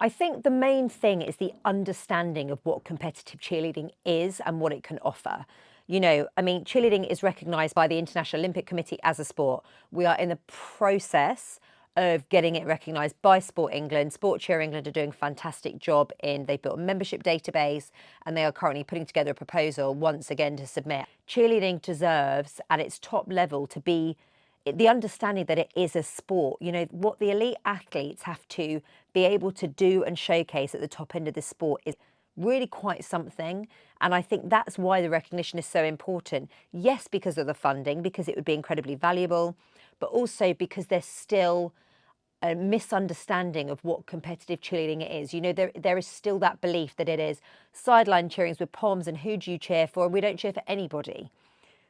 I think the main thing is the understanding of what competitive cheerleading is and what it can offer. I mean, cheerleading is recognised by the International Olympic Committee as a sport. We are in the process of getting it recognised by Sport England. Sport Cheer England are doing a fantastic job they've built a membership database and they are currently putting together a proposal once again to submit. Cheerleading deserves at its top level to be the understanding that it is a sport. What the elite athletes have to be able to do and showcase at the top end of the sport is really quite something. And I think that's why the recognition is so important. Yes, because of the funding, because it would be incredibly valuable, but also because there's still a misunderstanding of what competitive cheerleading is. There is still that belief that it is sideline cheerings with poms and who do you cheer for? And we don't cheer for anybody.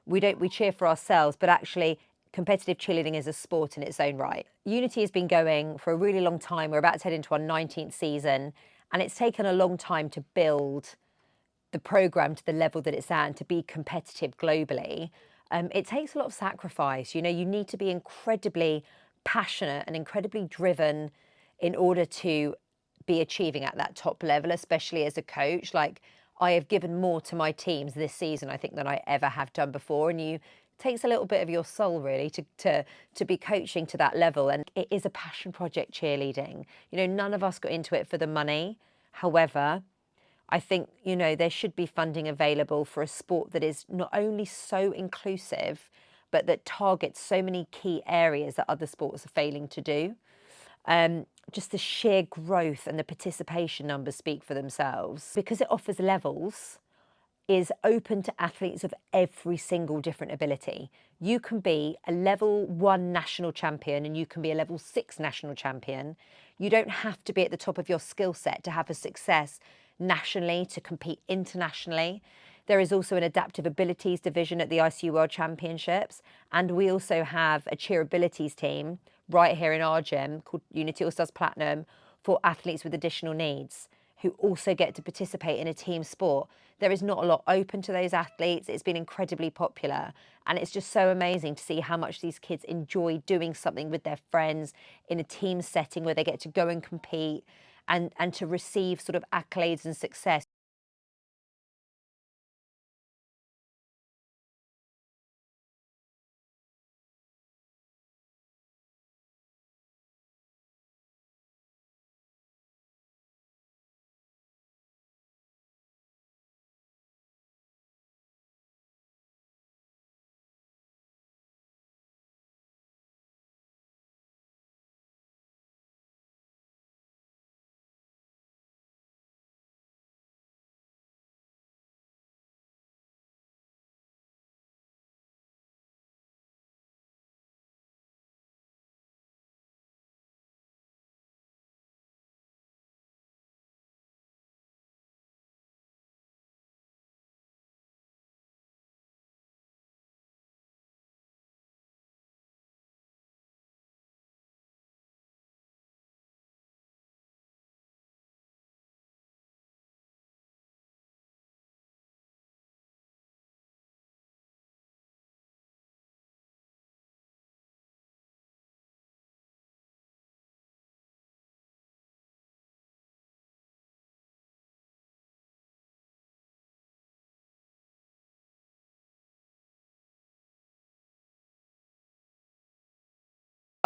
We cheer for ourselves, but actually competitive cheerleading is a sport in its own right. Unity has been going for a really long time. We're about to head into our 19th season, and it's taken a long time to build the program to the level that it's at and to be competitive globally. It takes a lot of sacrifice. You need to be incredibly passionate and incredibly driven in order to be achieving at that top level, especially as a coach. Like, I have given more to my teams this season, I think, than I ever have done before. And it takes a little bit of your soul, really, to be coaching to that level. And it is a passion project, cheerleading. None of us got into it for the money. However, I think, there should be funding available for a sport that is not only so inclusive, but that targets so many key areas that other sports are failing to do. Just the sheer growth and the participation numbers speak for themselves. Because it offers levels, is open to athletes of every single different ability. You can be a level 1 national champion and you can be a level 6 national champion. You don't have to be at the top of your skill set to have a success nationally, to compete internationally. There is also an adaptive abilities division at the ICU World Championships, and we also have a cheer abilities team right here in our gym called Unity All Stars Platinum for athletes with additional needs who also get to participate in a team sport. There is not a lot open to those athletes. It's been incredibly popular, and it's just so amazing to see how much these kids enjoy doing something with their friends in a team setting where they get to go and compete and to receive sort of accolades and success.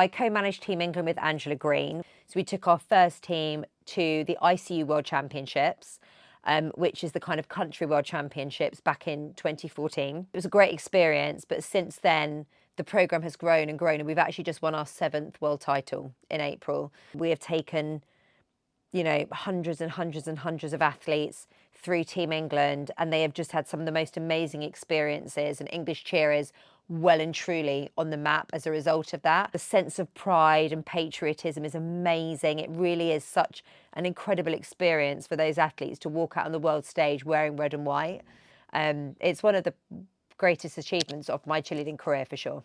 I co-managed Team England with Angela Green. So we took our first team to the ICU World Championships, which is the kind of country World Championships back in 2014. It was a great experience, but since then, the programme has grown and grown, and we've actually just won our 7th world title in April. We have taken hundreds and hundreds and hundreds of athletes through Team England, and they have just had some of the most amazing experiences, and English cheer is well and truly on the map as a result of that. The sense of pride and patriotism is amazing. It really is such an incredible experience for those athletes to walk out on the world stage wearing red and white. It's one of the greatest achievements of my cheerleading career, for sure.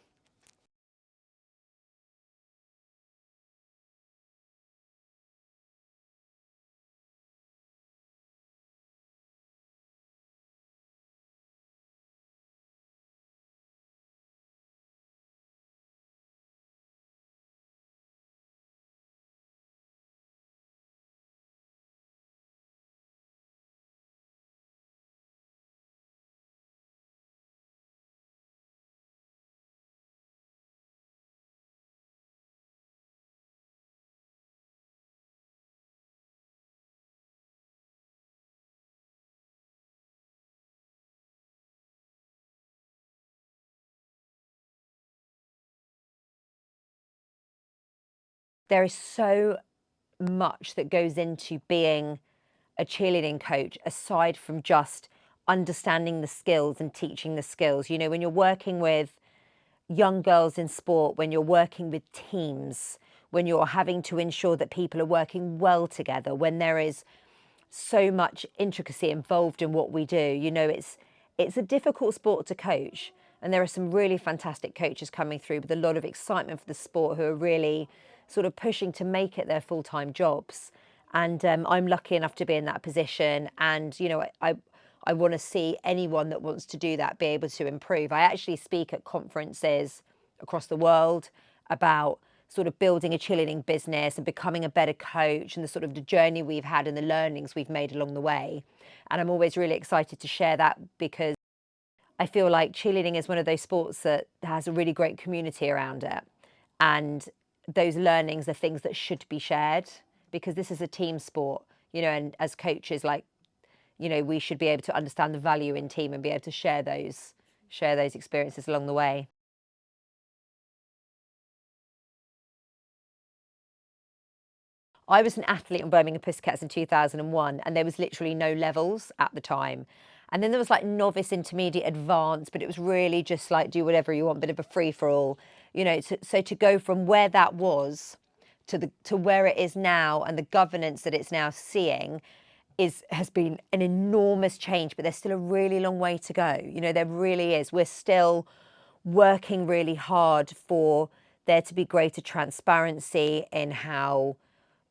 there is so much that goes into being a cheerleading coach aside from just understanding the skills and teaching the skills. You know, when you're working with young girls in sport, when you're working with teams, when you're having to ensure that people are working well together, when there is so much intricacy involved in what we do, you know, it's a difficult sport to coach. And there are some really fantastic coaches coming through with a lot of excitement for the sport who are really sort of pushing to make it their full-time jobs. And I'm lucky enough to be in that position. And, you know, I want to see anyone that wants to do that be able to improve. I actually speak at conferences across the world about sort of building a cheerleading business and becoming a better coach and the sort of the journey we've had and the learnings we've made along the way. And I'm always really excited to share that because I feel like cheerleading is one of those sports that has a really great community around it. And those learnings are things that should be shared because this is a team sport, you know, and as coaches, like, you know, we should be able to understand the value in team and be able to share those experiences along the way. I was an athlete in Birmingham Pussycats in 2001, and there was literally no levels at the time. And then there was like novice, intermediate, advanced, but it was really just like do whatever you want, bit of a free for all, you know. So to go from where that was to where it is now and the governance that it's now seeing has been an enormous change, but there's still a really long way to go. You know, there really is. We're still working really hard for there to be greater transparency in how,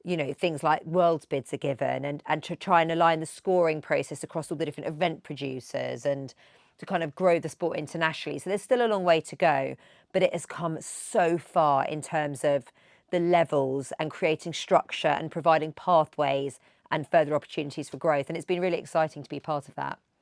you know, things like world's bids are given and to try and align the scoring process across all the different event producers and to kind of grow the sport internationally. So there's still a long way to go, but it has come so far in terms of the levels and creating structure and providing pathways and further opportunities for growth. And it's been really exciting to be part of that.